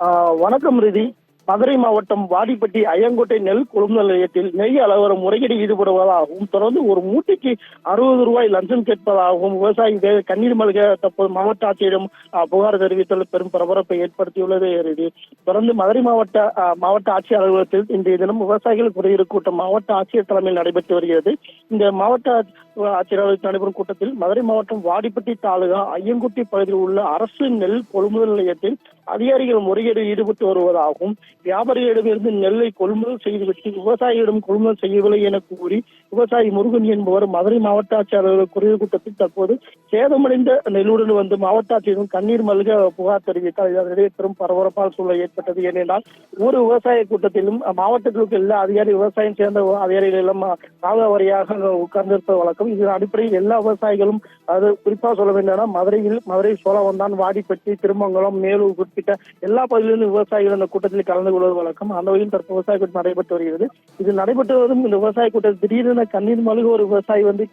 வணக்கம் ரிதி. மதுரை மாவட்டம் வாடிப்பட்டி ஐயங்கோட்டை நெல் கொள்முதல் நிலையத்தில் நெய் அளவர முறைகேடு ஈடுபடுவதாகவும் தொடர்ந்து ஒரு மூட்டைக்கு 60 ரூபாய் லஞ்சம் கேட்பதாகவும் விவசாயிகள் கண்ணீர் மல்க தற்போது மாவட்ட ஆட்சியரிடம் புகார் தெரிவித்துள்ள பெரும் பரபரப்பை ஏற்படுத்தியுள்ளது ரிதி. தொடர்ந்து மதுரை மாவட்ட ஆட்சியர் அலுவலகத்தில் இன்றைய தினம் விவசாயிகள் குறைதீர் கூட்டம் மாவட்ட ஆட்சியர் தலைமையில் நடைபெற்று வருகிறது. இந்த மாவட்ட ஆட்சியர் அலுவலகத்தில் நடைபெறும் கூட்டத்தில் மதுரை மாவட்டம் வாடிப்பட்டி தாலுகா ஐயங்குட்டி பகுதியில் உள்ள அரசு நெல் கொள்முதல் நிலையத்தில் அதிகாரிகள் முறைகேடு ஈடுபட்டு வருவதாகவும் வியாபாரிகளிடமிருந்து நெல்லை கொள்முதல் செய்துவிட்டு விவசாயிகளிடம் கொள்முதல் செய்யவில்லை என கூறி விவசாயி முருகன் என்பவர் மதுரை மாவட்ட ஆட்சியர் அலுவலக குறைதீர் கூட்டத்தில் தற்போது சேதமடைந்த நெல்லுடன் வந்து மாவட்ட ஆட்சியரும் கண்ணீர் மல்க புகார் தெரிவித்தார். இதனிடையே பெரும் பரபரப்பான சூழல் ஏற்பட்டது. ஏனென்றால் ஒரு விவசாய கூட்டத்திலும் மாவட்டத்திற்கு எல்லா அதிகாரி விவசாயம் சேர்ந்த அதிகாரிகள் எல்லாம் காலவரையாக உட்கார்ந்திருப்பது வழக்கம். இதன் அடிப்படையில் எல்லா விவசாயிகளும், அது குறிப்பாக சொல்ல வேண்டும்னா மதுரை சோழவந்தான், வாடிப்பட்டி, திருமங்கலம், மேலூர் குறிப்பிட்ட எல்லா பகுதிகளிலும் விவசாயிகள் இந்த கூட்டத்தில் கலந்து கொள்வது வழக்கம். அந்த வகையில் தற்போது விவசாய கூட்டம் நடைபெற்று வருகிறது. இது நடைபெற்று வரும் இந்த விவசாய கூட்டத்தில் திடீரென கண்ணீர் மல்க ஒரு விவசாயி வந்து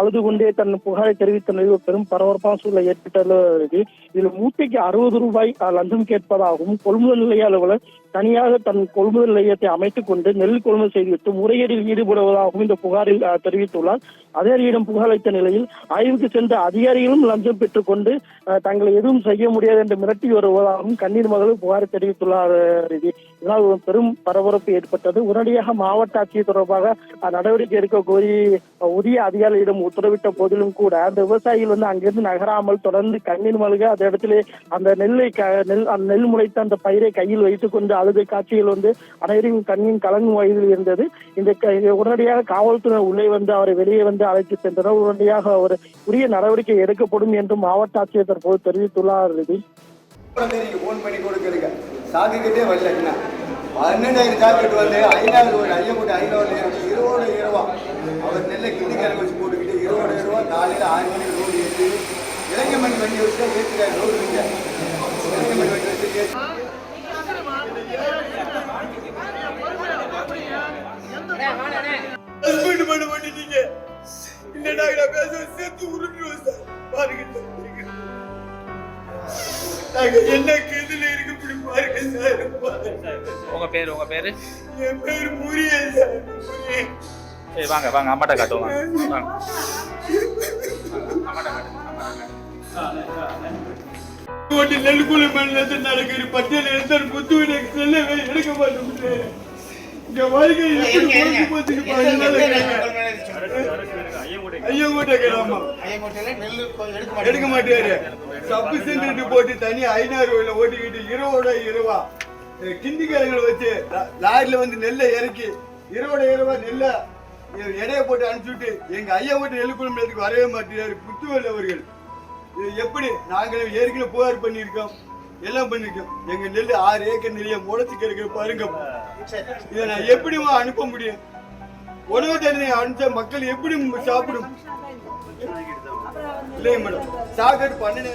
அழுது கொண்டே தன் புகாரை தெரிவித்த நிலையில் பெரும் பரபரப்பான சூழல் ஏற்பட்டுள்ளது. இதில் மூட்டைக்கு 60 ரூபாய் லஞ்சம் கேட்பதாகவும் கொள்முதல் நிலைய அலுவலர் தனியாக தன் கொள்முதல் நிலையத்தை அமைத்துக் கொண்டு நெல் கொள்முதல் செய்துவிட்டு முறைகேடில் ஈடுபடுவதாகவும் இந்த புகாரில் தெரிவித்துள்ளார். அதிகாரியிடம் புகார் அளித்த நிலையில் ஆய்வுக்கு சென்ற அதிகாரிகளும் லஞ்சம் பெற்றுக் கொண்டு தங்களை எதுவும் செய்ய முடியாது என்று மிரட்டி வருவதாகவும் கண்ணீர் மல்க புகாரை தெரிவித்துள்ளார். இதனால் பெரும் பரபரப்பு ஏற்பட்டது. உடனடியாக மாவட்ட ஆட்சியர் தொடர்பாக நடவடிக்கை எடுக்க கோரி உரிய அதிகாரிகளிடம் உத்தரவிட்ட போதிலும் கூட அந்த விவசாயிகள் வந்து அங்கிருந்து நகராமல் தொடர்ந்து கண்ணீர் மல்க அந்த இடத்திலே அந்த நெல் முளைத்த அந்த பயிரை கையில் வைத்துக் கொண்டு அழுது காட்சிகள் வந்து அனைவரும் கண்ணின் கலங்கும் வயதில் இருந்தது. இந்த உடனடியாக காவல்துறை உள்ளே வந்து அவரை வெளியே வந்து அழைத்து சென்றனர். உடனடியாக அவர் உரிய நடவடிக்கை எடுக்கப்படும் என்று மாவட்ட ஆட்சியர் தற்போது தெரிவித்துள்ளார். போன் பண்ணி கொடுக்குறீங்க சாக்குக்கிட்டே வரல. 12,000 சாக்கெட்டு வந்து 5,000 ஒரு ஐயக்கூட்டு 5,000 20 அவர் நெல்லை கிண்டிக்காரங்க வச்சு போட்டுக்கிட்டு 20 காலையில் 6 மணிக்கு ரோடு ஏற்றி இளைஞமணி வண்டி வச்சு தான் ஏற்றுக்காரு. ரோடு இல்லைங்க, இளைஞமணி வண்டி வச்சு பண்ணிட்டீங்க. சேர்த்து உருட்டுவோம் சார். பாருங்க என்ன இதுல இருக்கு பாருங்க சார். உங்க பேரு? என் பேரு முரியன் சார். வாங்க அம்மாட்ட காட்டுவோம். நெல்குள்ள மேல நடக்கிற பட்டியல் எடுத்த புத்து நெல்லை எடுக்க மாட்டேன். இங்க வாழ்க்கை எடுக்க மாட்டாரு. சப்பு சென்டர் போட்டு தனி 5,000 ஓட்டிக்கிட்டு 20 கிண்டிக்காரங்களை வச்சு லாரில வந்து நெல்லை இறக்கி 20 நெல்லை எடைய போட்டு அனுப்பிச்சுட்டு எங்க ஐயா ஓட்டு நெல்லுக்குழம்புக்கு வரவே மாட்டேறாரு புத்துவல் அவர்கள். எப்படி நாங்களும் ஏற்கனவே புகார் பண்ணியிருக்கோம், எல்லாம் பண்ணிருக்கோம். எங்க நெல் 6 ஏக்கர் நெல்லிய முளைச்சுக்க இருக்க பாருங்க. இதை நான் எப்படி அனுப்ப முடியும்? உணவு தண்ணி அனுப்பிச்ச மக்கள் எப்படி சாப்பிடும்? இல்லைங்க மேடம், சாக்கெட் 12